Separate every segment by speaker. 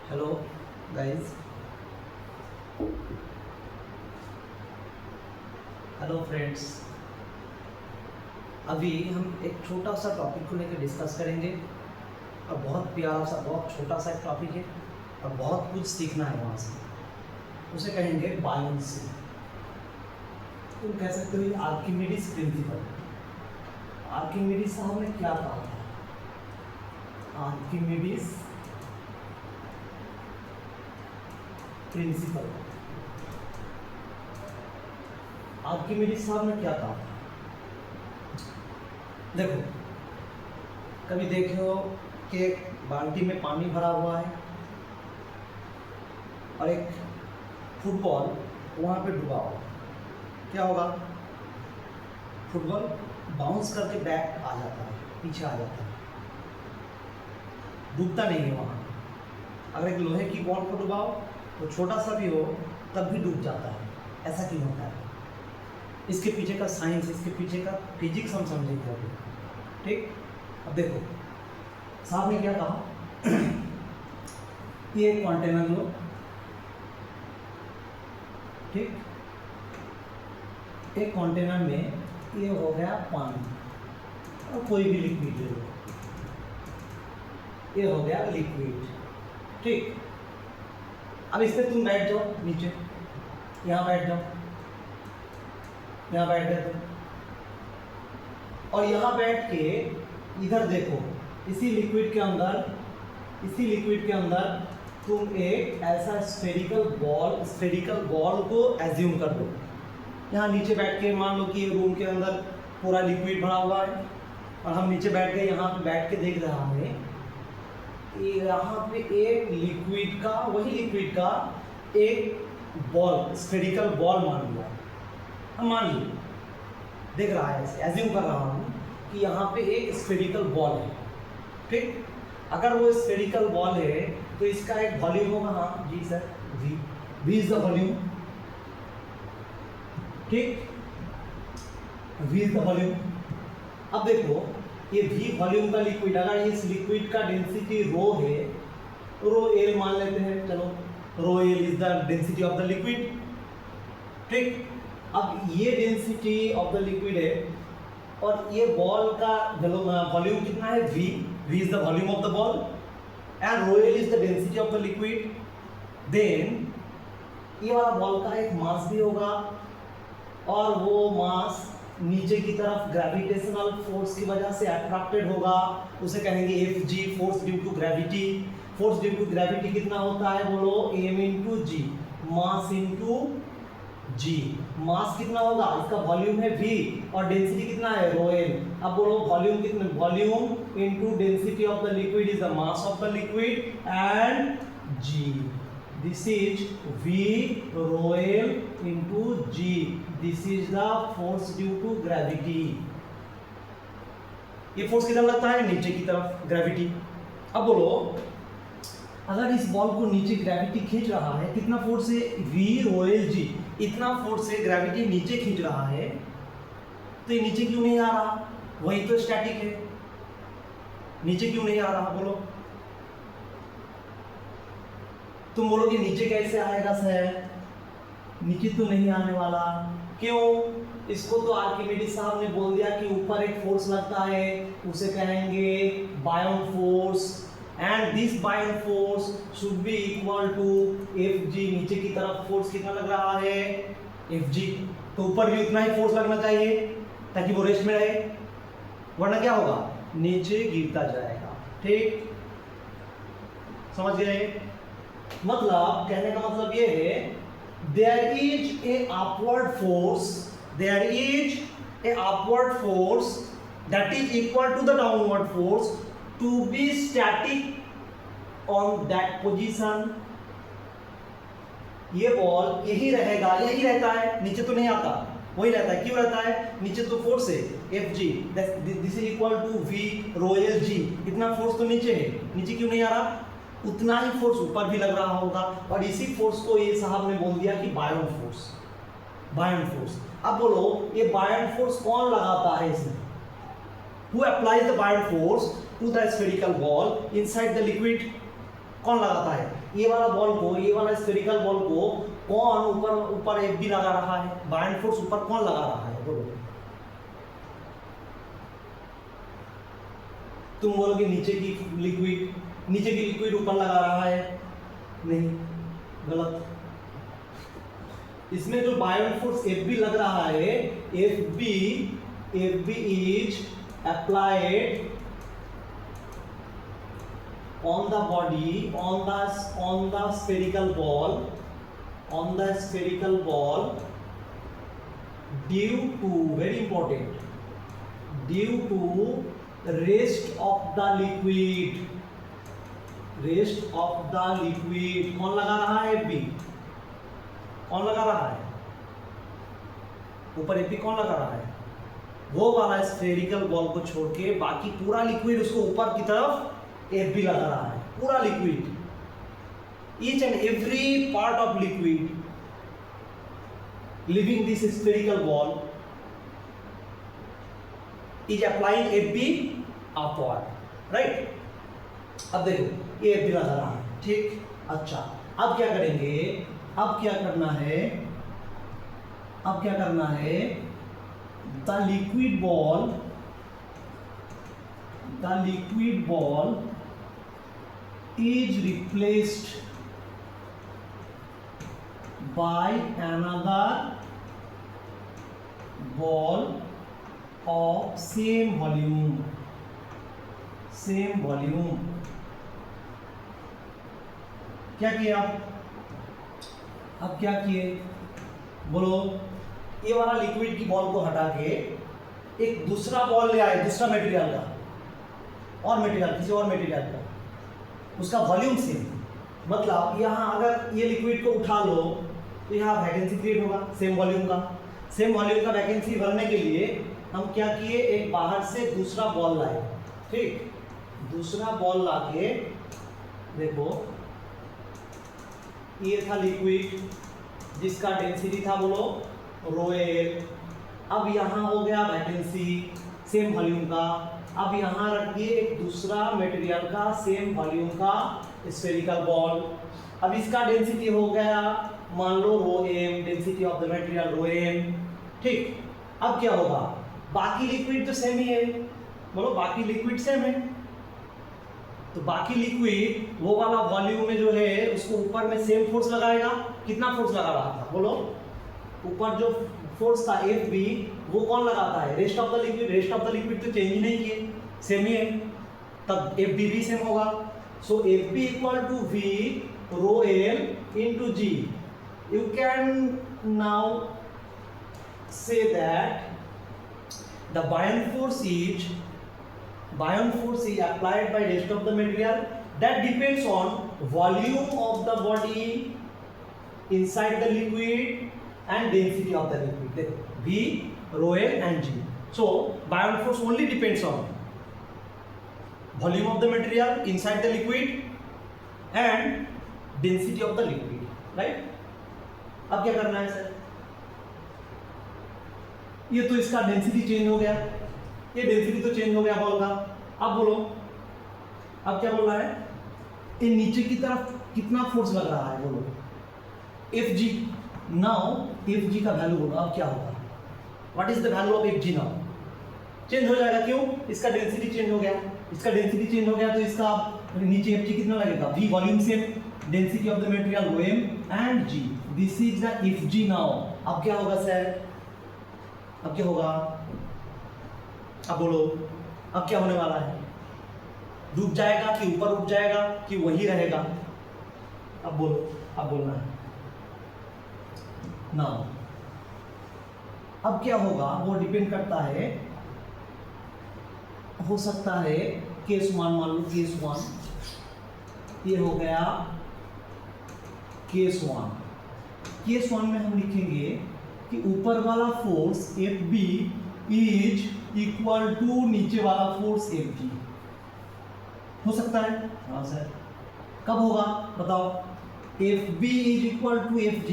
Speaker 1: Hello guys, hello friends. अभी हम एक छोटा सा टॉपिक को लेकर डिस्कस करेंगे और बहुत प्यारा सा, बहुत छोटा सा एक टॉपिक है और बहुत कुछ सीखना है वहाँ से। उसे कहेंगे बायोन्सी। तुम कह सकते हो आर्किमिडीज प्रिंसिपल। आर्किमिडीज साहब ने क्या कहा था? Archimedes principal. आर्किमिडीज साहब ने क्या कहा था? देखो, कभी देखो कि एक बाल्टी में पानी भरा हुआ है और एक फुटबॉल वहाँ पे डूबा हुआ, क्या होगा? फुटबॉल बाउंस करके बैक आ जाता है, पीछे आ जाता है, डूबता नहीं है वहाँ। अगर एक लोहे की बॉल को डुबाओ तो छोटा सा भी हो तब भी डूब जाता है। ऐसा क्यों होता है? इसके पीछे का साइंस, इसके पीछे का फिजिक्स हम समझेंगे अभी, ठीक? अब देखो, साहब ने क्या कहा? ये एक कंटेनर लो, ठीक? एक कंटेनर में ये हो गया पानी और कोई भी लिक्विड ले लो, ये हो गया लिक्विड, ठीक? अब इस पर तुम बैठ जाओ, नीचे यहाँ बैठ जाओ, यहाँ बैठ गए तुम, और यहाँ बैठ के इधर देखो, इसी लिक्विड के अंदर तुम एक ऐसा स्फेरिकल बॉल को एज्यूम कर दो। यहाँ नीचे बैठ के मान लो कि ये रूम के अंदर पूरा लिक्विड भरा हुआ है और हम नीचे बैठ गए, यहाँ पे बैठ के देख रहा है यहाँ पे एक लिक्विड का, वही लिक्विड का एक बॉल, स्फेरिकल बॉल मान लिया। हम मान लिए, देख रहा है, ऐसे एज्यूम कर रहा हूँ कि यहाँ पे एक स्फेरिकल बॉल है, ठीक? अगर वो स्फेरिकल बॉल है तो इसका एक वॉल्यूम होगा, हाँ जी sir, V is the volume, ठीक? V is the volume. अब देखो, ये v वॉल्यूम का लिक्विड, अगर इस लिक्विड का डेंसिटी रो है तो रो एल मान लेते हैं, चलो रो L is the density of the liquid, ठीक? अब ये डेंसिटी ऑफ द लिक्विड है और ये बॉल का वॉल्यूम कितना है? v is the volume of the ball and rho L is the density of the liquid. Then ये वाला बॉल का एक मास भी होगा और वो मास नीचे की तरफ ग्रेविटेशनल फोर्स की वजह से अट्रैक्टेड होगा, उसे कहेंगे Fg, force due to gravity. Force due to gravity कितना होता है? बोलो, m into G, mass into G. Mass कितना होगा? इसका वॉल्यूम है v और डेंसिटी कितना है? Rho L. अब बोलो वॉल्यूम कितना? Volume into density of the liquid is the mass of the liquid and g। This is V rho L into G. This is the force due to gravity. ये force किधर लगता है? नीचे की तरफ, ग्रेविटी। अब बोलो, अगर इस बॉल को नीचे ग्रेविटी खींच रहा है, कितना फोर्स है, वी रो एल जी, इतना फोर्स से ग्रेविटी नीचे खींच रहा है, तो ये नीचे क्यों नहीं आ रहा? वही तो स्टैटिक है, नीचे क्यों नहीं आ रहा? बोलो। तुम बोलोगे नीचे कैसे आएगा सर? नीचे तो नहीं आने वाला। क्यों? इसको तो आर्किमिडीज साहब ने बोल दिया कि ऊपर एक फोर्स लगता है, उसे कहेंगे buoyant force, and this buoyant force should be equal to F G. नीचे की तरफ फोर्स कितना लग रहा है? F G. तो ऊपर भी उतना ही फोर्स लगना चाहिए ताकि वो रेस्ट में रहे, वरना क्या होगा? नीचे गिरता जाएगा। ठीक, समझ गए? मतलब कहने का मतलब ये है, there is a upward force that is equal to the downward force to be static on that position. ये बॉल यही रहेगा, यही रहता है, नीचे तो नहीं आता, वही रहता है। क्यों रहता है? नीचे तो फोर्स है F G, this is equal to V rho L G, इतना फोर्स तो नीचे है, नीचे क्यों नहीं आ रहा? उतना ही फोर्स ऊपर भी लग रहा होगा, और इसी फोर्स को ये साहब ने बोल दिया कि बायोन फोर्स। बायोन फोर्स, अब बोलो ये बायोन फोर्स कौन लगाता है इसमें? Who applies the buoyant force to the spherical ball inside the liquid? कौन लगाता है? ये वाला बॉल को, ये वाला स्फेरिकल बॉल को कौन ऊपर एक भी लगा रहा है? बायोन फोर्स ऊपर कौन लगा रहा है? बोलो। तुम बोलोगे नीचे की लिक्विड ऊपर लगा रहा है, नहीं, गलत। इसमें जो बायोन फोर्स एफ बी लग रहा है, F B is applied on the body, on the spherical ball due to, very important, due to rest of the liquid. कौन लगा रहा है? F B. कौन लगा रहा है? ऊपर एफ बी कौन लगा रहा है? वो वाला स्फेरिकल बॉल को छोड़ के बाकी पूरा लिक्विड उसको ऊपर की तरफ एफ बी लगा रहा है, पूरा liquid, each and every part of liquid living this spherical ball is applying F be upward, right? अब देखो ये एफ बी लगा रहा है, ठीक। अच्छा, अब क्या करेंगे? अब क्या करना है? The liquid ball is replaced by another ball of same volume. क्या किया? अब क्या किए? बोलो। ये वाला लिक्विड की बॉल को हटा के एक दूसरा बॉल ले आए, दूसरा मटेरियल का, किसी और मटेरियल का, उसका वॉल्यूम सेम। मतलब यहाँ अगर ये लिक्विड को उठा लो तो यहाँ वैकेंसी क्रिएट होगा सेम वॉल्यूम का वैकेंसी भरने के लिए हम क्या किए? एक बाहर से दूसरा बॉल लाए, ठीक। दूसरा बॉल लाके देखो, ये था लिक्विड जिसका डेंसिटी था, बोलो, रो एल। अब यहाँ हो गया वैकेंसी सेम वॉल्यूम का। अब यहाँ रख दिए एक दूसरा मटेरियल का सेम वॉल्यूम का स्फेरिकल बॉल। अब इसका डेंसिटी हो गया, मान लो rho M, density of the material rho M, ठीक। अब क्या होगा? बाकी लिक्विड तो सेम ही है, बोलो, बाकी लिक्विड सेम है, तो बाकी लिक्विड वो वाला वॉल्यूम में जो है उसको ऊपर में सेम फोर्स लगाएगा। कितना फोर्स लगा रहा था? बोलो। ऊपर जो फोर्स था एफ बी, वो कौन लगाता है? रेस्ट ऑफ द लिक्विड तो चेंज नहीं किए, सेम ही है, तब एफ बी भी सेम होगा। So F B equal to V rho L into G. You can now say that the buoyant force is applied by rest of the material that depends on volume of the body inside the liquid and density of the liquid, V, rho L and G. So buoyant force only depends on volume of the material inside the liquid and density of the liquid, right. अब क्या करना है sir, ये तो इसका density change हो गया, ये डेंसिटी तो चेंज हो गया बॉल का। अब बोलो, अब क्या बोल रहा है, ये नीचे की तरफ कितना फोर्स लग रहा है, बोलो Fg। नाउ Fg का वैल्यू बोलो, अब क्या होगा, what is the value of Fg now, change हो जाएगा, क्यों, इसका डेंसिटी चेंज हो गया, इसका डेंसिटी चेंज हो गया तो इसका नीचे Fg कितना लगेगा, V वॉल्यूम से density of the material m and g, this is the Fg now. अब क्या होगा सर, अब क्या होगा, अब बोलो, अब क्या होने वाला है, रुक जाएगा कि ऊपर उठ जाएगा कि वही रहेगा, अब बोलो, अब बोलना है नाउ। अब क्या होगा वो डिपेंड करता है, हो सकता है केस वन, मान लो केस वन, ये हो गया केस वन। केस वन में हम लिखेंगे कि ऊपर वाला force Fb is equal to नीचे वाला फोर्स Fg, हो सकता है, हाँ सर। कब होगा बताओ, Fb is equal to Fg,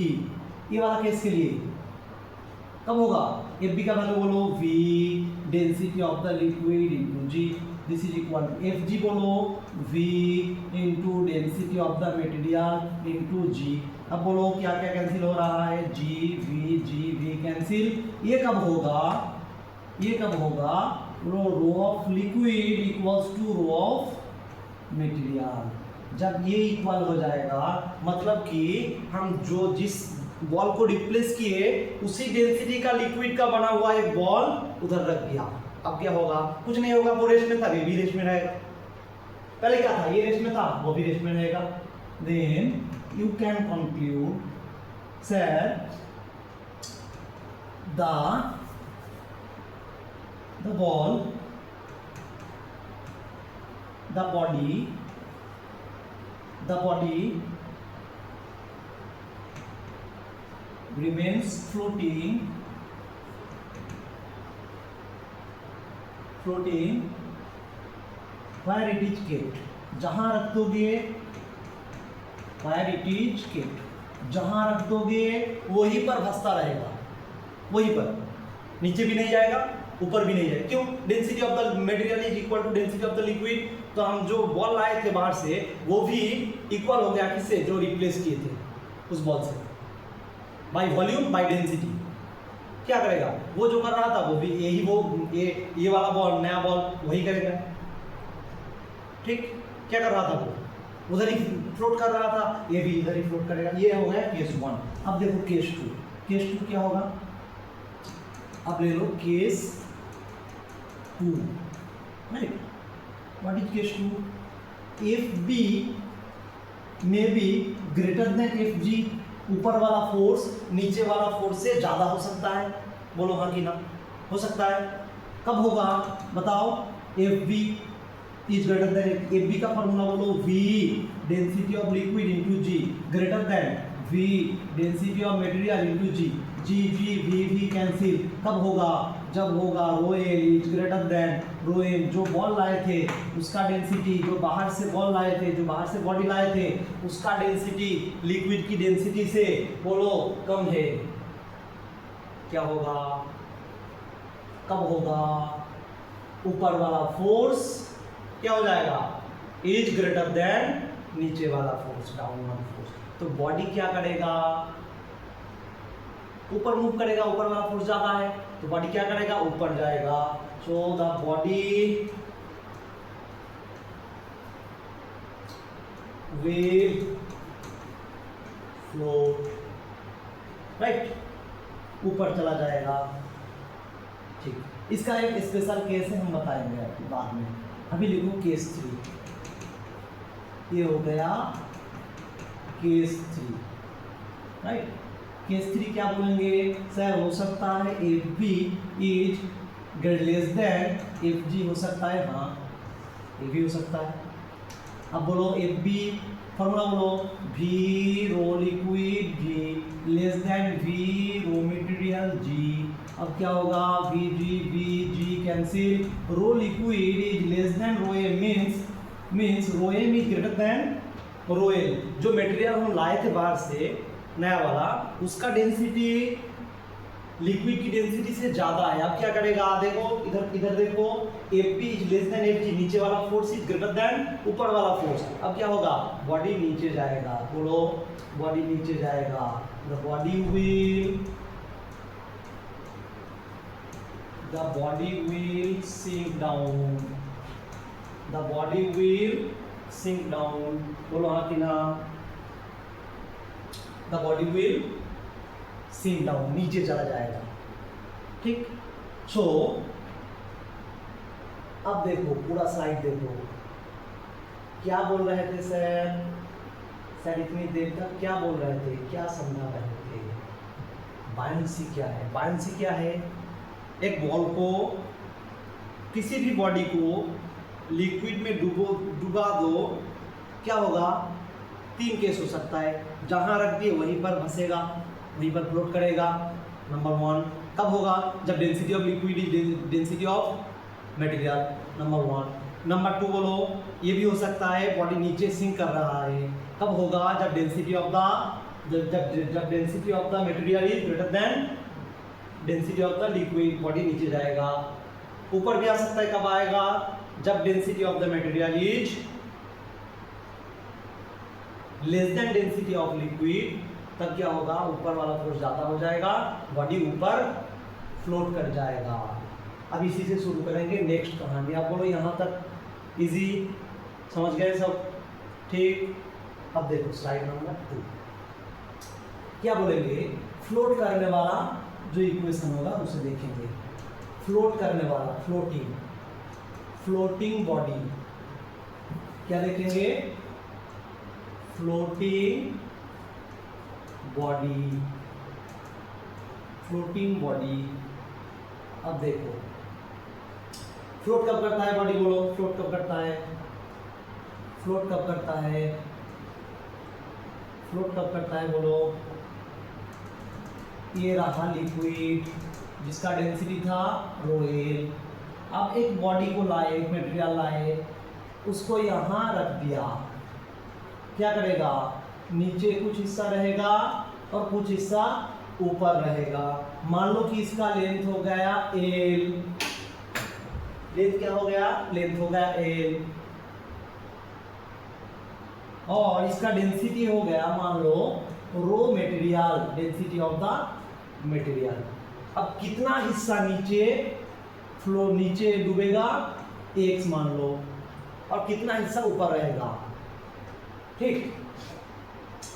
Speaker 1: ये वाला केस के लिए कब होगा, Fb का वैल्यू बोलो V density of the liquid into G, this is equal to Fg बोलो V into density of the material into G। अब बोलो क्या क्या कैंसिल हो रहा है, G V कैंसिल, ये कब होगा, ये कब होगा, rho of liquid equals to rho of material, जब ये इक्वल हो जाएगा, मतलब कि हम जो जिस बॉल को रिप्लेस किए उसी डेंसिटी का लिक्विड का बना हुआ एक बॉल उधर रख दिया। अब क्या होगा, कुछ नहीं होगा, वो रेस्ट में था, ये भी रेस्ट में रहेगा, पहले क्या था, ये रेस्ट में था, वो भी रेस्ट में रहेगा। Then you can conclude sir the ball, the body remains floating where it is kept, जहां रख दोगे where it is kept, जहां रख दोगे वहीं पर फंसता रहेगा, वहीं पर, नीचे भी नहीं जाएगा ऊपर भी नहीं जाएगा, क्यों, density of the material is equal to density of the liquid. तो हम जो बॉल लाए थे बाहर से वो भी इक्वल हो गया किससे, जो रिप्लेस किए थे उस बॉल से, बाय वॉल्यूम बाय डेंसिटी। क्या करेगा, वो जो कर रहा था वो भी यही, वो ये वाला बॉल, नया बॉल वही करेगा, ठीक। क्या कर रहा था वो, उधर ही फ्लोट कर रहा था, ये भी इधर ही फ्लोट करेगा। ये हो गया केस वन। अब देखो केस टू, केस टू क्या होगा, अब ले लो case two, right, what is case two, Fb may be greater than Fg, ऊपर वाला फोर्स नीचे वाला फोर्स से ज्यादा हो सकता है, बोलो हाँ कि ना, हो सकता है। कब होगा बताओ, Fb is greater than, Fb का फॉर्मूला बोलो V density of liquid into G, greater than V density of material into G, V cancel. कब होगा, जब होगा rho L is greater than rho M, जो बॉल लाए थे उसका डेंसिटी, जो बाहर से बॉल लाए थे, जो बाहर से बॉडी लाए थे उसका डेंसिटी लिक्विड की डेंसिटी से बोलो कम है। क्या होगा, कब होगा, ऊपर वाला फोर्स क्या हो जाएगा, इज ग्रेटर देन नीचे वाला फोर्स, डाउनवर्ड फोर्स। तो बॉडी क्या करेगा, ऊपर मूव करेगा, ऊपर वाला फोर्स ज्यादा है तो बॉडी क्या करेगा, ऊपर जाएगा। सो the body will float, right, ऊपर चला जाएगा, ठीक। इसका एक स्पेशल केस है, हम बताएंगे बाद में। अभी लिखो केस थ्री, ये हो गया case three, right. Case three क्या बोलेंगे सर, हो सकता है Fb is greater less than Fg, हो सकता है, हाँ ये भी हो सकता है। अब बोलो Fb फॉर्मूला बोलो, V rho liquid G less than V rho material G। अब क्या होगा, Vg cancel, rho liquid is less than rho M, means rho M is greater than rho L, जो मटेरियल हम लाए थे बाहर से नया वाला, उसका डेंसिटी लिक्विड की डेंसिटी से ज्यादा है। अब क्या करेगा, देखो इधर देखो, Fp is less then Fg, नीचे वाला फोर्स इज ग्रेटर देन ऊपर वाला फोर्स। अब क्या होगा, बॉडी नीचे जाएगा, बोलो बॉडी नीचे जाएगा। The body will sink down, the body will sink down, बोलो हाँ कि ना, the body will sink down, नीचे चला जाएगा। ठीक, सो अब देखो पूरा स्लाइड देखो, क्या बोल रहे थे सर इतनी देर तक क्या बोल रहे थे, क्या समझा रहे थे? बायंसी क्या है? बायंसी क्या है? एक बॉल को, किसी भी बॉडी को लिक्विड में डुबा दो, क्या होगा, 3 केस हो सकता है। जहां रख दिए वहीं पर फंसेगा, वहीं पर फ्लोट करेगा, नंबर 1। कब होगा, जब density of liquid is density of material, number 1। Number 2 बोलो, ये भी हो सकता है बॉडी नीचे सिंक कर रहा है। कब होगा, जब density of the material is greater then density of the liquid, body नीचे जाएगा। ऊपर भी आ सकता है, कब आएगा, जब density of the material is less then density of liquid, तब क्या होगा, ऊपर वाला फोर्स ज्यादा हो जाएगा, बॉडी ऊपर फ्लोट कर जाएगा। अब इसी से शुरू करेंगे नेक्स्ट कहानी। आप बोलो यहाँ तक इजी, समझ गए सब? ठीक, अब देखो स्लाइड नंबर 2, क्या बोलेंगे, फ्लोट करने वाला जो इक्वेशन होगा उसे देखेंगे। फ्लोट करने वाला, फ्लोटिंग बॉडी, क्या देखेंगे, फ्लोटिंग बॉडी। अब देखो फ्लोट कब करता है बॉडी, बोलो फ्लोट कब करता है, फ्लोट कब करता है, फ्लोट कब करता है, बोलो। ये रहा लिक्विड जिसका डेंसिटी था ρl। अब एक बॉडी को लाए, एक मटेरियल लाए, उसको यहाँ रख दिया, क्या करेगा, नीचे कुछ हिस्सा रहेगा और कुछ हिस्सा ऊपर रहेगा। मान लो कि इसका लेंथ हो गया l, लेंथ क्या हो गया, लेंथ हो गया l, और इसका डेंसिटी हो गया मान लो rho material, density of the material. अब कितना हिस्सा नीचे डूबेगा, x मान लो, और कितना हिस्सा ऊपर रहेगा। ठीक,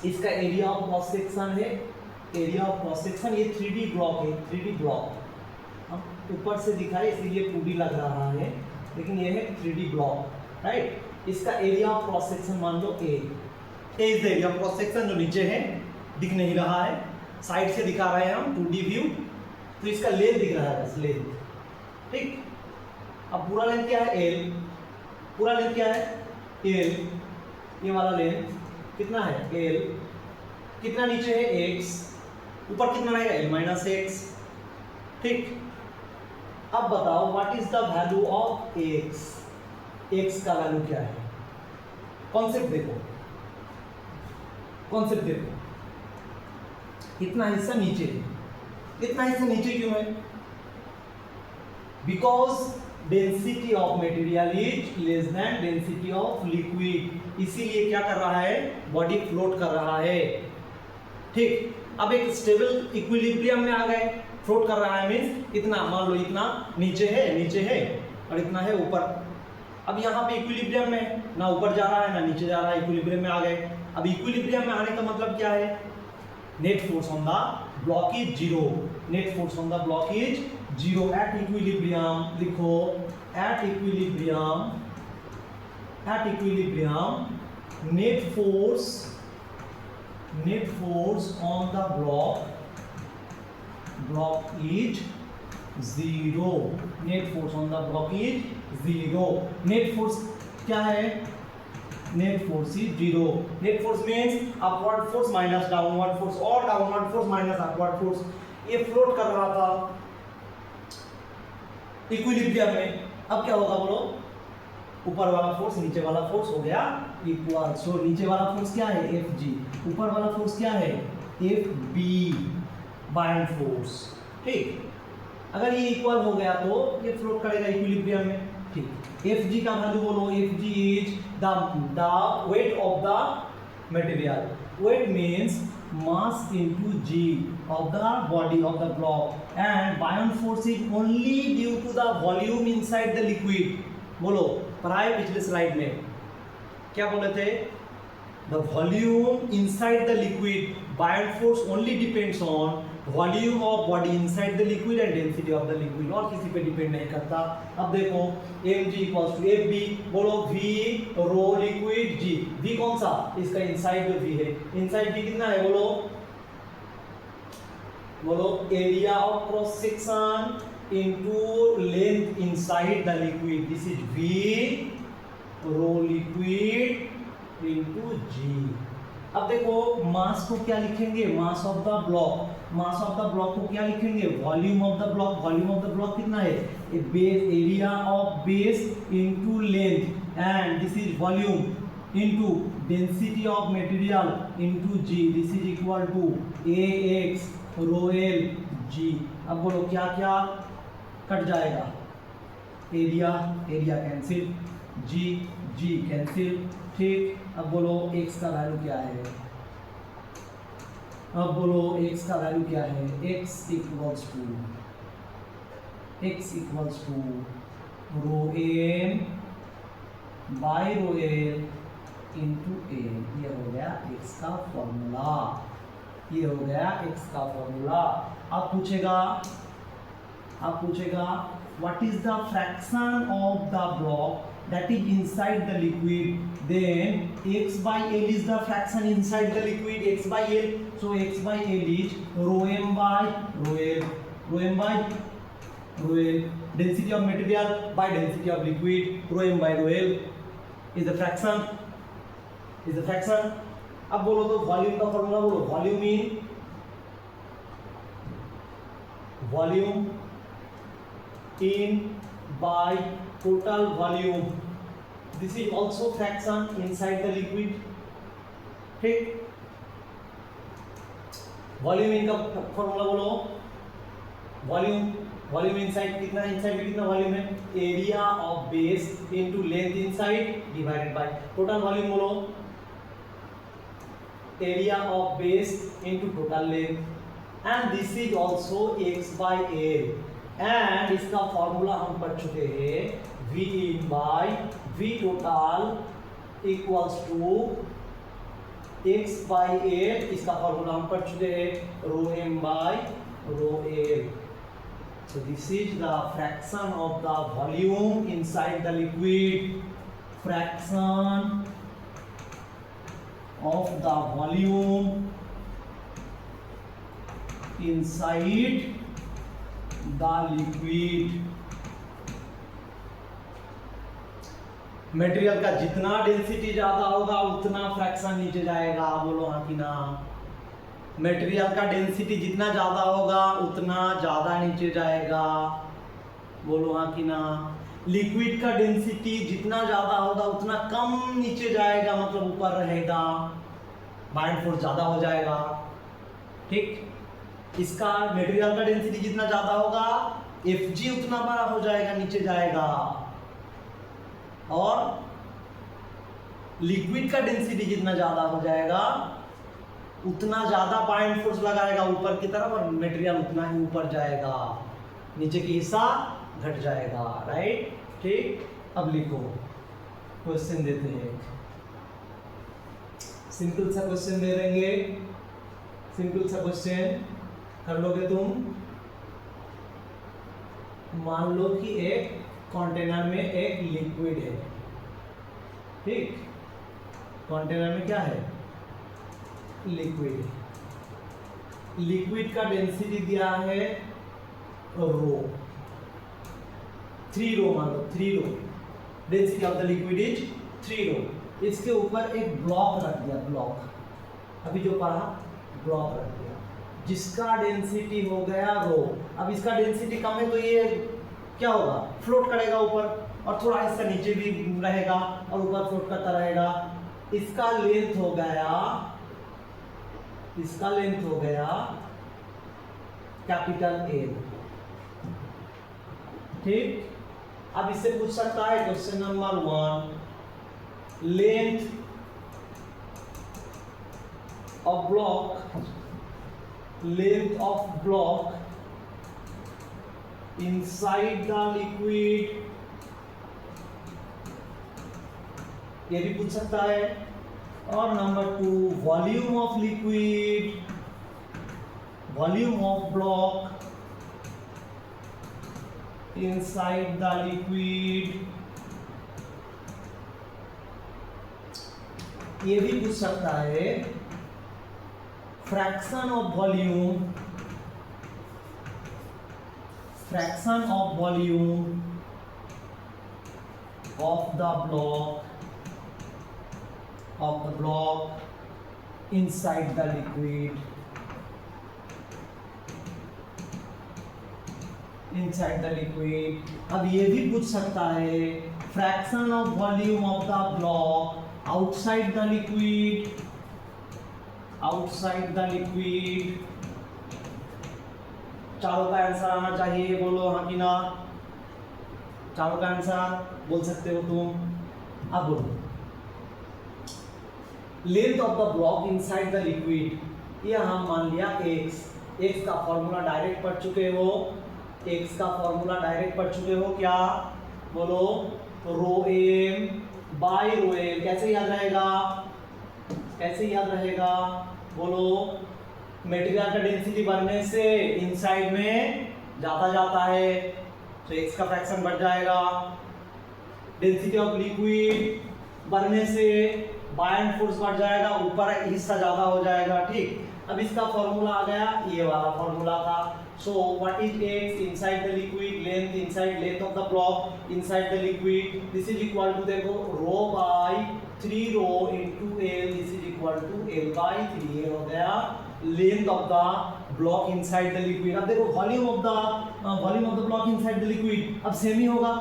Speaker 1: इसका एरिया ऑफ क्रॉस सेक्शन है, एरिया ऑफ क्रॉस सेक्शन, ये 3D ब्लॉक है, 3D ब्लॉक हम ऊपर से दिखाए इसीलिए 2D लग रहा है, लेकिन ये है 3D ब्लॉक, राइट। इसका एरिया ऑफ क्रॉस सेक्शन मान लो A is the area of cross section, जो नीचे है, दिख नहीं रहा है, साइड से दिखा रहे हैं हम 2D व्यू, तो इसका लेंथ दिख रहा है, बस लेंथ। ठीक, अब पूरा लेंथ क्या है L, पूरा लेंथ क्या है L, ये वाला लेंथ कितना है L, कितना नीचे है x, ऊपर कितना रहेगा L माइनस x। ठीक, अब बताओ what is the value of x, x का वैल्यू क्या है, कॉन्सेप्ट देखो, कॉन्सेप्ट देखो, इतना हिस्सा नीचे है, इतना हिस्सा नीचे क्यों है, because density of material is less then density of liquid, इसीलिए क्या कर रहा है, बॉडी फ्लोट कर रहा है। ठीक, अब एक स्टेबल इक्विलिब्रियम में आ गए, फ्लोट कर रहा है मींस इतना, मान लो इतना नीचे है और इतना है ऊपर। अब यहाँ पे इक्विलिब्रियम में ना ऊपर जा रहा है ना नीचे जा रहा है, इक्विलिब्रियम में आ गए। अब इक्विलिब्रियम में आने का मतलब क्या है, net force on the block is zero, net force on the block is zero at equilibrium. लिखो at equilibrium net force on the block is zero, net force on the block is zero. Net force क्या है, net force is zero. Net force means upward force minus downward force, और downward force minus upward force. ये float कर रहा था equilibrium में, अब क्या होगा बोलो, ऊपर वाला फोर्स नीचे वाला फोर्स हो गया इक्वल। सो नीचे वाला फोर्स क्या है Fg, ऊपर वाला फोर्स क्या है Fb बाउंड फोर्स। ठीक, अगर ये इक्वल हो गया तो ये फ्लोट करेगा इक्विलिब्रियम में। ठीक, Fg का वैल्यू बोलो, Fg is the weight of the material. Weight means mass into g of the body of the block and buoyant force is only due to the volume inside the liquid। बोलो, पढ़ाए पिछले slide में क्या बोले थे? The volume inside the liquid, buoyant force only depends on volume of body inside the liquid and density of the liquid, और किसी पे डिपेंड नहीं करता। अब देखो mg equals to fb, बोलो v rho liquid g, v कौन सा? इसका इनसाइड जो v है, इनसाइड v कितना है? बोलो area of cross section into length inside the liquid, this is v rho liquid into g। अब देखो मास को क्या लिखेंगे? Mass of the block, mass of the block को क्या लिखेंगे? Volume of the block, volume of the block कितना है? Base area of base into length and this is volume into density of material into G, this is equal to ax rho L जी। अब बोलो क्या क्या cut जाएगा? Area, area cancel, जी जी cancel. ठीक, अब बोलो x का वैल्यू क्या है? अब बोलो x का वैल्यू क्या है? x equals to rho M by rho L into A. ये हो गया x का फॉर्मूला, ये हो गया x का फॉर्मूला। अब पूछेगा what is the fraction of the block that is inside the liquid, then x by l is the fraction inside the liquid, x by l, so x by l is rho m by rho l, rho m by rho l, density of material by density of liquid, rho m by rho l is the fraction, is the fraction। अब बोलो तो volume का formula बोलो, volume in by total volume, this is also fraction inside the liquid। ठीक, volume इन का formula बोलो, volume inside कितना, inside में कितना वॉल्यूम है? Area of base into length inside divided by total volume. बोलो area of base into total length and this is also x by l and इसका फॉर्मूला हम पढ़ चुके हैं, v in by v total equals to x by l, इसका फॉर्मूला हम पढ़ चुके हैं, rho m by rho l। So this is the fraction of the volume inside the liquid, fraction of the volume inside the liquid। Material का जितना density ज्यादा होगा उतना फ्रैक्शन नीचे जाएगा। बोलो हाँ कि ना? मटेरियल का डेंसिटी जितना ज्यादा होगा उतना ज्यादा नीचे जाएगा। बोलो हाँ कि ना? लिक्विड का डेंसिटी जितना ज्यादा होगा उतना कम नीचे जाएगा, मतलब ऊपर रहेगा, बाउंड फोर्स ज्यादा हो जाएगा। ठीक, इसका मटेरियल का डेंसिटी जितना ज्यादा होगा Fg उतना बड़ा हो जाएगा, नीचे जाएगा, और लिक्विड का डेंसिटी जितना ज्यादा हो जाएगा उतना ज्यादा बाउंड फोर्स लगाएगा ऊपर की तरफ, और मटेरियल उतना ही ऊपर जाएगा, नीचे की हिस्सा घट जाएगा। राइट, ठीक। अब लिखो, क्वेश्चन देते हैं, सिंपल सा क्वेश्चन दे देंगे, सिंपल सा क्वेश्चन कर लोगे तुम। मान लो कि एक कंटेनर में एक लिक्विड है। ठीक, कंटेनर में क्या है? लिक्विड। लिक्विड का डेंसिटी दिया है रो, 3 रो, मान लो 3 rho, density of the liquid is 3 rho. इसके ऊपर एक ब्लॉक रख दिया, ब्लॉक, अभी जो पढ़ा ब्लॉक रख दिया, जिसका डेंसिटी हो गया रो। अब इसका डेंसिटी कम है तो ये क्या होगा? फ्लोट करेगा ऊपर, और थोड़ा हिस्सा नीचे भी रहेगा और ऊपर फ्लोट करता रहेगा। इसका लेंथ हो गया कैपिटल एल। ठीक, अब इससे पूछ सकता है question number 1, length of block inside the liquid, ये भी पूछ सकता है। और number 2, volume of block inside the liquid, ये भी पूछ सकता है। Fraction of volume of the block inside the liquid, अब ये भी पूछ सकता है fraction of volume of the block outside the liquid. चारों का आंसर आना चाहिए, बोलो हाँ कि ना। चारों का आंसर बोल सकते हो तुम। अब बोलो, length of the block inside the liquid, ये हम मान लिया x का फॉर्मूला डायरेक्ट पढ़ चुके हो, क्या बोलो, rho M bye rho L. कैसे याद रहेगा, बोलो, मटेरियल का डेंसिटी बढ़ने से इनसाइड में जाता है तो x का फ्रैक्शन बढ़ जाएगा। डेंसिटी ऑफ लिक्विड बढ़ने से बायंट फोर्स बढ़ जाएगा, ऊपर हिस्सा ज्यादा हो जाएगा। ठीक, अब इसका फॉर्मूला आ गया, ये वाला फॉर्मूला था। So what is x inside the liquid, length of the block inside the liquid, this is equal to, देखो, rho by 3 rho into l, this is equal to l by 3। ये हो गया length of the block inside the liquid. अब देखो volume of the block inside the liquid अब same ही होगा।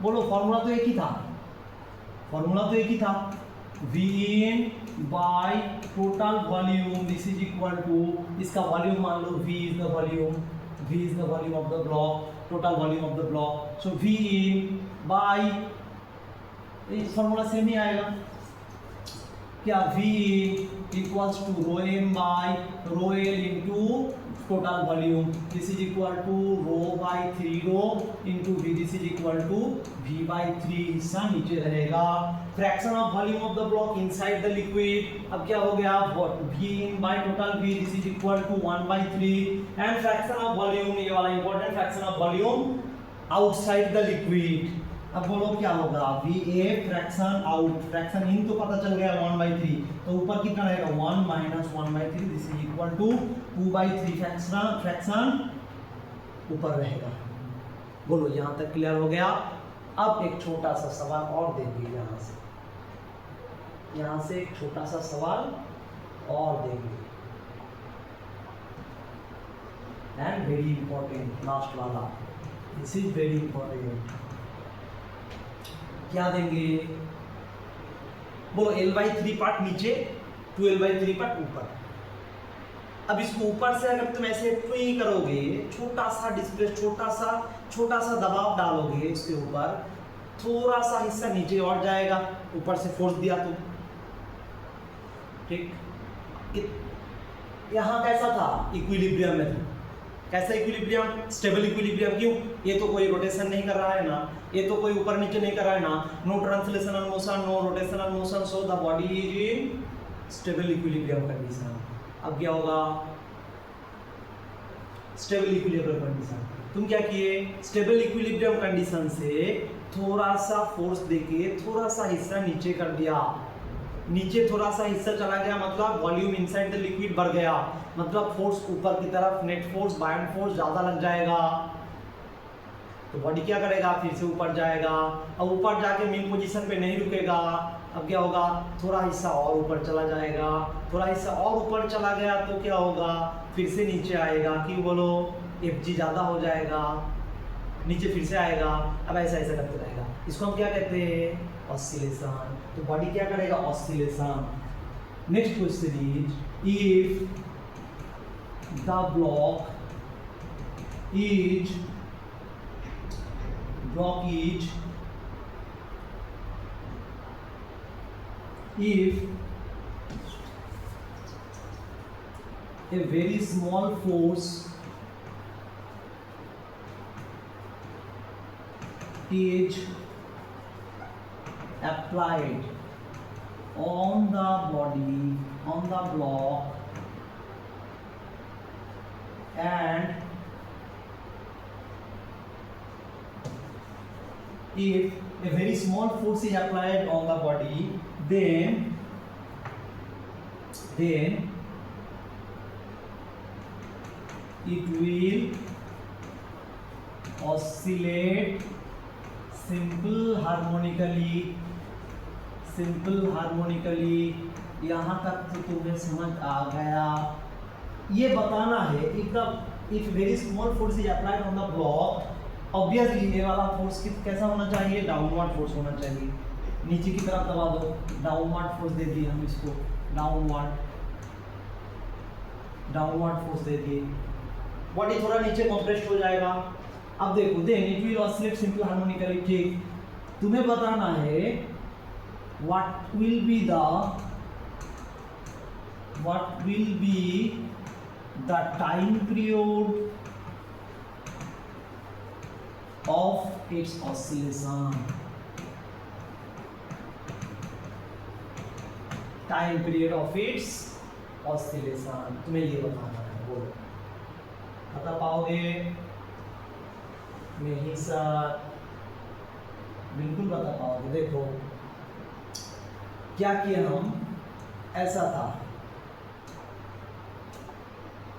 Speaker 1: बोलो, फॉर्मूला तो एक ही था, V in by total volume, this is equal to, इसका वॉल्यूम मान लो V is the volume of the block, total volume of the block, so V in by, इस फॉर्मूला सेम ही आएगा क्या, V in equals to rho m by rho l into total volume, this is equal to rho by 3 rho into V, this is equal to V by 3, हिस्सा नीचे रहेगा। Fraction of volume of the block inside the liquid, अब क्या हो गया, V in by total V, this is equal to 1 by 3, and fraction of volume, ये वाला important, fraction of volume outside the liquid. अब बोलो क्या होगा, VA fraction out, fraction in तो पता चल गया 1 by 3, तो ऊपर कितना रहेगा 1 minus 1 by 3, this is equal to 2 by 3, fraction ऊपर रहेगा। बोलो, यहाँ तक क्लियर हो गया। अब एक छोटा सा सवाल और देंगे, यहाँ से एक छोटा सा सवाल और देंगे, एंड वेरी इंपॉर्टेंट, लास्ट वाला, दिस इज वेरी इंपॉर्टेंट। क्या देंगे, बोलो, L/3 पार्ट नीचे, 2L/3 पार्ट ऊपर। अब इसको ऊपर से अगर तुम ऐसे ट्वी करोगे, छोटा सा डिस्प्लेस, छोटा सा दबाव डालोगे इसके ऊपर, थोड़ा सा हिस्सा नीचे और जाएगा, ऊपर से फोर्स दिया तो। ठीक, यहाँ कैसा था, इक्विलिब्रियम में था। कैसा इक्विलिब्रियम, स्टेबल इक्विलिब्रियम। क्यों, ये तो कोई रोटेशन नहीं कर रहा है ना, ये तो कोई ऊपर नीचे नहीं कर रहा है ना, no translational motion, no rotational motion, so the body is in stable equilibrium condition. अब क्या होगा, स्टेबल इक्विलिब्रियम कंडीशन, तुम क्या किए, स्टेबल इक्विलिब्रियम कंडीशन से थोड़ा सा फोर्स देके थोड़ा सा हिस्सा नीचे कर दिया, नीचे थोड़ा सा हिस्सा चला गया, मतलब वॉल्यूम इनसाइड द लिक्विड बढ़ गया, मतलब फोर्स ऊपर की तरफ, नेट फोर्स, बायंट फोर्स ज्यादा लग जाएगा, तो बॉडी क्या करेगा, फिर से ऊपर जाएगा। अब ऊपर जाके मेन पोजीशन पे नहीं रुकेगा, अब क्या होगा, थोड़ा हिस्सा और ऊपर चला जाएगा, थोड़ा हिस्सा और ऊपर चला गया तो क्या होगा, फिर से नीचे आएगा। क्यों, बोलो, Fg ज़्यादा हो जाएगा, नीचे फिर से आएगा, अब ऐसा ऐसा करते रहेगा, इसको हम क्या कहते हैं, ऑसिलेशन। तो बॉडी क्या करेगा, oscillation. Next question is if the block is if a very small force is applied on the body, on the block, and if a very small force is applied on the body, then it will oscillate simple harmonically। यहाँ तक तो तुम्हें समझ आ गया। ये बताना है if very small force is applied on the block, obviously ये वाला फोर्स कैसा होना चाहिए, डाउनवर्ड फोर्स होना चाहिए। नीचे की तरफ दबा दो, डाउनवर्ड फोर्स दे दिए हम इसको, डाउनवर्ड फोर्स दे दिए, बॉडी थोड़ा नीचे कंप्रेस्ड हो जाएगा। अब देखो then it will oscillate simple harmonically. ठीक, तुम्हें बताना है what will be the time period of its oscillation। Time period of its oscillation तुम्हें ये बताना है, बोलो बता पाओगे? नहीं सर, बिल्कुल बता पाओगे। देखो क्या किया हम, ऐसा था,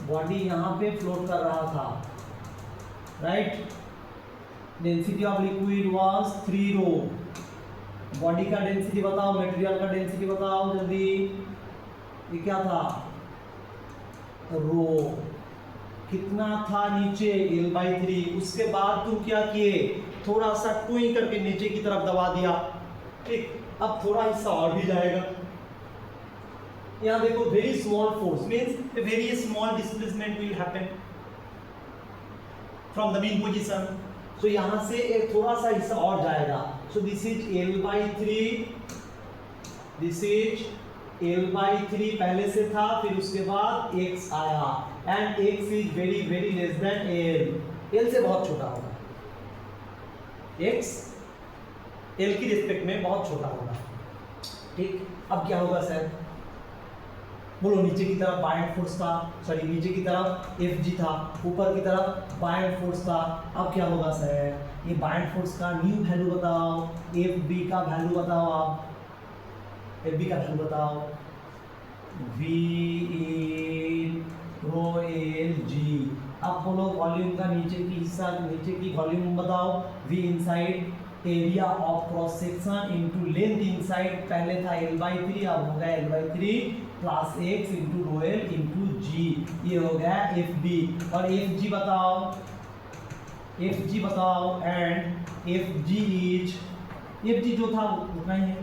Speaker 1: बॉडी यहाँ पे फ्लोट कर रहा था, right. Density of liquid was 3 rho. Body का डेंसिटी बताओ, मटेरियल का डेंसिटी बताओ जल्दी। ये क्या था, रो। कितना था नीचे, L/3। उसके बाद तुम क्या किए, थोड़ा सा टूई करके नीचे की तरफ दबा दिया। ठीक, अब थोड़ा हिस्सा और भी जाएगा। यहाँ देखो very small force means a very small displacement will happen from the main position. तो यहाँ से एक थोड़ा सा हिस्सा और जाएगा। सो this is L/3, this is L/3 पहले से था, फिर उसके बाद x आया, and x is very very less than L। L से बहुत छोटा होगा, x L की रिस्पेक्ट में बहुत छोटा होगा। ठीक, अब क्या होगा सर, बोलो। नीचे की तरफ बायेंड फोर्स था, सॉरी नीचे की तरफ Fg था, ऊपर की तरफ बायेंड फोर्स था। अब क्या होगा सर, ये बायेंड फोर्स का न्यू वैल्यू बताओ, Fb का वैल्यू बताओ, आप Fb का वैल्यू बताओ। V in rho Lg। अब बोलो वॉल्यूम का नीचे की हिस्सा, नीचे की वॉल्यूम बताओ। V inside area of cross section into length inside, पहले था L/3, अब हो गया L/3 plus x into rho L into G, ये हो गया Fb। और Fg बताओ, Fg बताओ, एंड Fg जो था उतना ही है।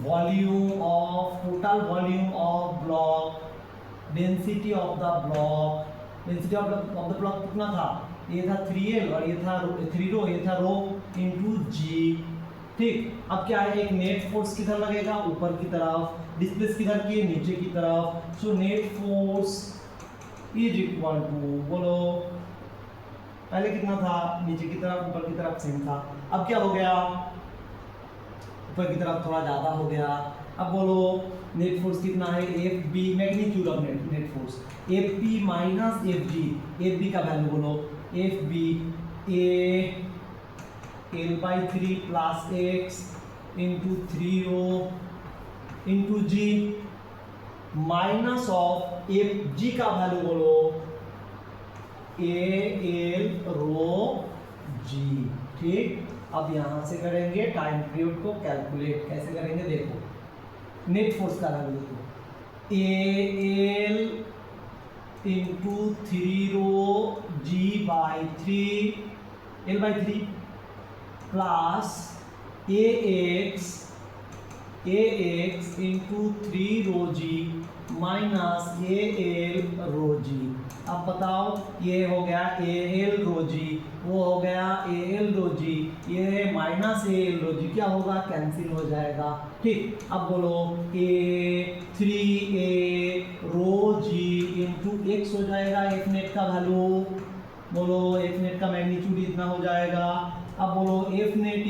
Speaker 1: Volume of, total volume of block, density of the block, density of the block कितना था, ये था 3L और ये था 3 रो, ये था रो इंटू जी। ठीक, अब क्या है, एक नेट फोर्स किधर लगेगा, ऊपर की तरफ, डिस्प्लेस किधर की, नीचे की तरफ। So net force is equal to, बोलो पहले कितना था, नीचे की तरफ ऊपर की तरफ सेम था, अब क्या हो गया, ऊपर की तरफ थोड़ा ज़्यादा हो गया। अब बोलो नेट फोर्स कितना है, Fb magnitude of net force, Fp minus Fg। Fb का वैल्यू बोलो, Fb A L/3 plus x into 3 rho into G minus of Fg का वैल्यू बोलो, AL रो G। ठीक, अब यहां से करेंगे टाइम पीरियड को कैलकुलेट, कैसे करेंगे देखो। नेट फोर्स का वैल्यू देखो, AL इंटू 3 रो G/3 L/3 plus ax into 3 rho g minus al rho g। अब बताओ ये हो गया al rho g, वो हो गया al rho g, ये माइनस al rho g, क्या होगा कैंसिल हो जाएगा। ठीक, अब बोलो a 3a rho g into x हो जाएगा f नेट का वैल्यू, बोलो f नेट का मैग्नीट्यूड इतना हो जाएगा। अब बोलो f नेट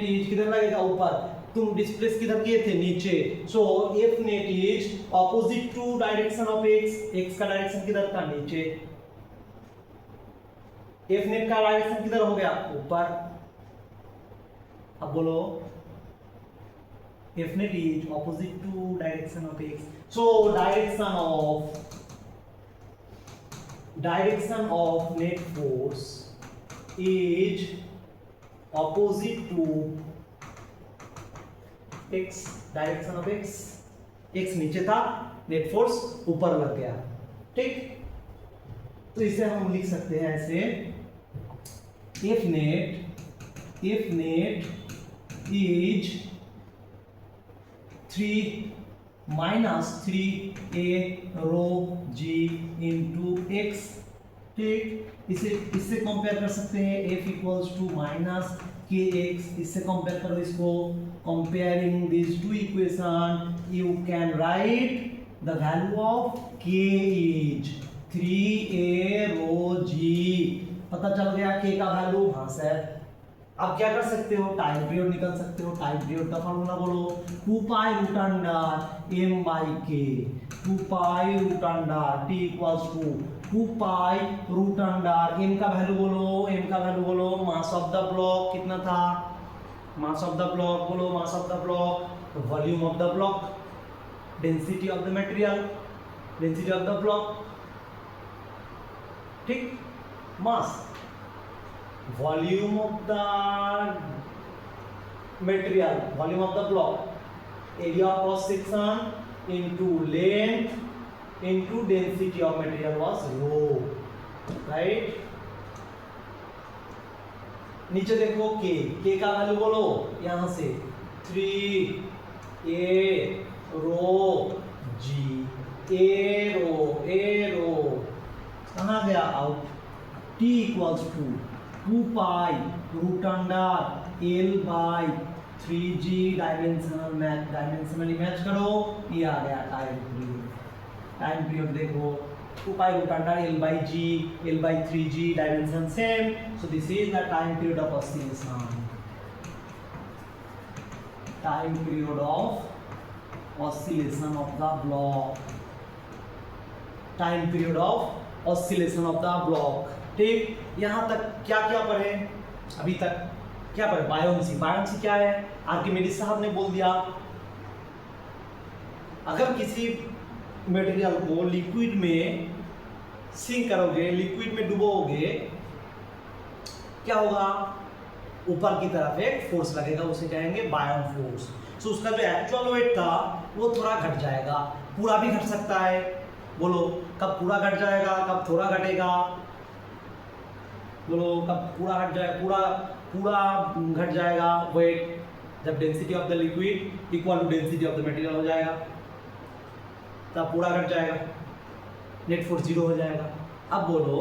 Speaker 1: इज किधर लगेगा ऊपर, तुम डिस्प्लेस किधर किए थे नीचे, so f net is opposite to direction of x का डायरेक्शन किधर था नीचे, f नेट का डायरेक्शन किधर हो गया ऊपर। अब बोलो f net is opposite to direction of x, so direction of net force is opposite to x, direction of x नीचे था, नेट फोर्स ऊपर लग गया। ठीक, तो इसे हम लिख सकते हैं ऐसे, F net is 3 minus 3a rho g into x। ठीक, इससे कंपेयर कर सकते हैं, F equals to minus kx, इससे कंपेयर करो इसको, comparing this to equation you can write the value of k is 3a rho g। पता चल गया k का वैल्यू, हाँ सर। अब क्या कर सकते हो, टाइम पीरियड निकल सकते हो। टाइम पीरियड का फॉर्मूला बोलो, 2 pi root under m by k, 2 pi root under t equals to 2 pi root under m का वैल्यू बोलो, m का वैल्यू बोलो, मास ऑफ द ब्लॉक कितना था, मास ऑफ द ब्लॉक बोलो, mass of the block, volume of the block, density of the material, density of the block. ठीक, मास, volume of the material, volume of the block, area of cross section into length into density of material was rho, right। नीचे देखो k का value बोलो, यहां से 3a rho g, a rho कहां गया out, t equals to 2 pi root under l by 3g, dimensionally match करो, ये आ गया टाइम पीरियड देखो, 2 pi root under l by g, l by 3g, dimension same, so this is the time period of oscillation, time period of oscillation of the block, time period of oscillation of the block. ठीक, यहां तक क्या क्या पढ़े, अभी तक क्या पढ़े, बायोन्सी क्या है, आर्किमिडीज साहब ने बोल दिया, अगर किसी मटेरियल को लिक्विड में सिंक करोगे, लिक्विड में डुबोगे, क्या होगा, ऊपर की तरफ एक फोर्स लगेगा, उसे कहेंगे बायोन फोर्स। सो उसका जो एक्चुअल वेट था वो थोड़ा घट जाएगा, पूरा भी घट सकता है, बोलो कब पूरा घट जाएगा, कब थोड़ा घटेगा, बोलो कब पूरा घट जाएगा, पूरा घट जाएगा वेट जब density of the liquid equal to density of the material हो जाएगा, तब पूरा घट जाएगा, नेट फोर्स 0 हो जाएगा। अब बोलो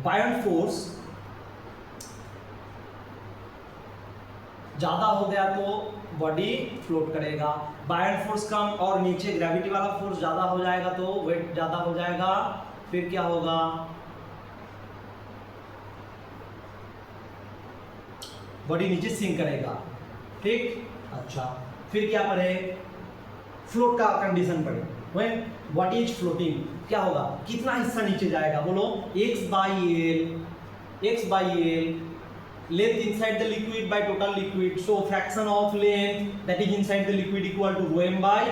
Speaker 1: बायोन फोर्स ज्यादा हो गया तो बॉडी फ्लोट करेगा, बायोन फोर्स कम और नीचे ग्रेविटी वाला फोर्स ज्यादा हो जाएगा तो वेट ज्यादा हो जाएगा, फिर क्या होगा, बॉडी नीचे सिंक करेगा। ठीक, अच्छा फिर क्या पढ़े, फ्लोट का कंडीशन पढ़े, व्हाट इज फ्लोटिंग, क्या होगा, कितना हिस्सा नीचे जाएगा, बोलो x by L, length inside the liquid by total liquid, so fraction of length that is inside the liquid equal to rho m by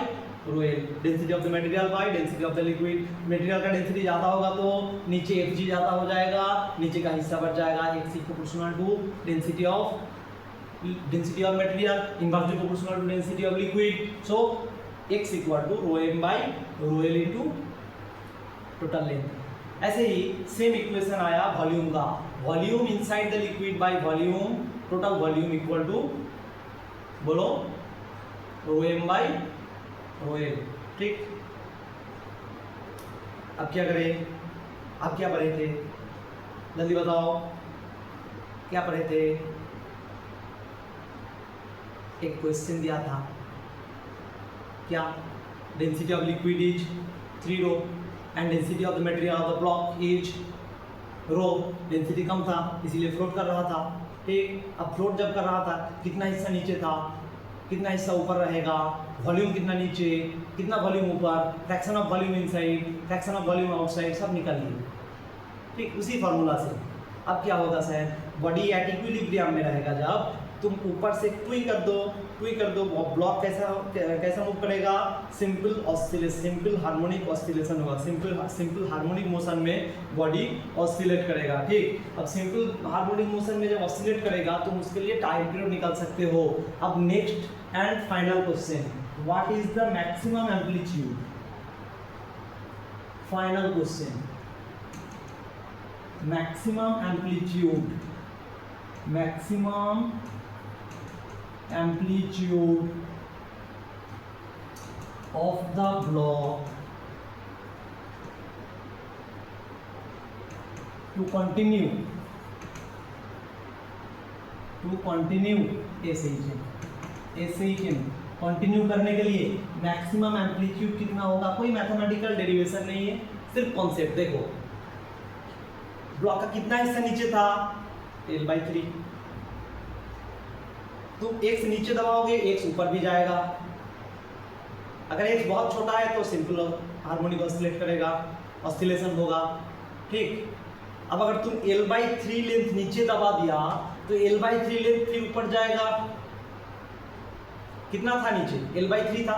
Speaker 1: rho l, density of the material by density of the liquid, material का density ज़्यादा होगा तो नीचे Fg ज़्यादा हो जाएगा, नीचे का हिस्सा बढ़ जाएगा, x is proportional to density of material inversely proportional to density of liquid, so x equal to rho m by rho l into total length, ऐसे ही सेम इक्वेशन आया वॉल्यूम का, volume inside the liquid by volume, total volume equal to, बोलो, rho M by rho L. ठीक, अब क्या करें, आप क्या पढ़े थे, जल्दी बताओ क्या पढ़े थे। एक क्वेश्चन दिया था, क्या, density of liquid is 3 rho and density of the material of the block is rho. Density कम था इसीलिए फ्लोट कर रहा था। ठीक, अब फ्लोट जब कर रहा था कितना हिस्सा नीचे था, कितना हिस्सा ऊपर रहेगा, वॉल्यूम कितना नीचे, कितना वॉल्यूम ऊपर, fraction of volume inside, fraction of volume outside, सब निकालिए। ठीक, उसी फार्मूला से। अब क्या होगा सर, बॉडी एट इक्विलिब्रियम में रहेगा जब तुम ऊपर से ट्विक कर दो, ब्लॉक कैसा मूव करेगा, simple oscillation, simple harmonic oscillation होगा, सिंपल हार्मोनिक मोशन में बॉडी ऑस्सिलेट करेगा। ठीक, अब सिंपल हार्मोनिक मोशन में जब ऑस्सिलेट करेगा तुम उसके लिए टाइम पीरियड निकाल सकते हो। अब next and final question, what is the maximum amplitude, final question, maximum amplitude, maximum amplitude of the block to continue SHM continue करने के लिए मैक्सिमम एम्पलीट्यूड कितना होगा, कोई मैथमेटिकल डेरिवेशन नहीं है, सिर्फ कॉन्सेप्ट। देखो ब्लॉक का कितना हिस्सा नीचे था, L/3, तुम x नीचे दबाओगे x ऊपर भी जाएगा। अगर x बहुत छोटा है तो सिंपल हार्मोनिक ऑस्सिलेट करेगा, ऑस्सिलेशन होगा। ठीक, अब अगर तुम L/3 लेंथ नीचे दबा दिया तो L/3 लेंथ फिर ऊपर जाएगा। कितना था नीचे, L/3 था।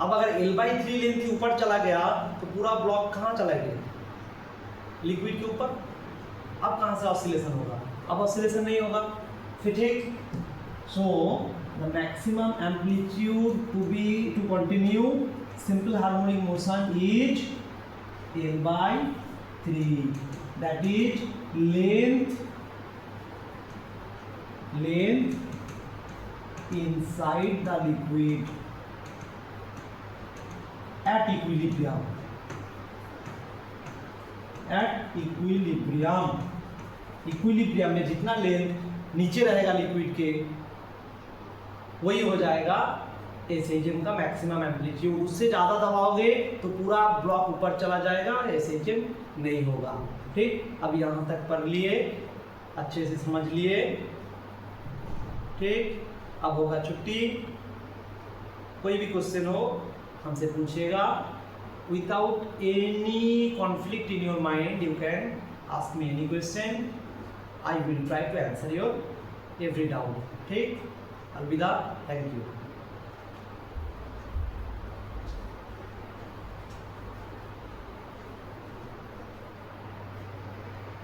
Speaker 1: अब अगर L/3 लेंथ ही ऊपर चला गया तो पूरा ब्लॉक कहाँ चला गया, लिक्विड के ऊपर। अब कहाँ से ऑस्सिलेशन होगा, अब ऑस्सिलेशन नहीं होगा। फिर ठीक, so the maximum amplitude to continue simple harmonic motion is L/3, that is length inside the liquid at equilibrium, equilibrium में जितना लेंथ नीचे रहेगा लिक्विड के वही हो जाएगा एसएचएम का मैक्सिमम एम्पलीट्यूड। उससे ज़्यादा दबाओगे तो पूरा ब्लॉक ऊपर चला जाएगा और एसएचएम नहीं होगा। ठीक, अब यहाँ तक पढ़ लिए, अच्छे से समझ लिए। ठीक, अब होगा छुट्टी। कोई भी क्वेश्चन हो हमसे पूछिएगा, without any conflict in your mind you can ask me any question, I will try to answer your every doubt. ठीक, अलविदा, थैंक यू।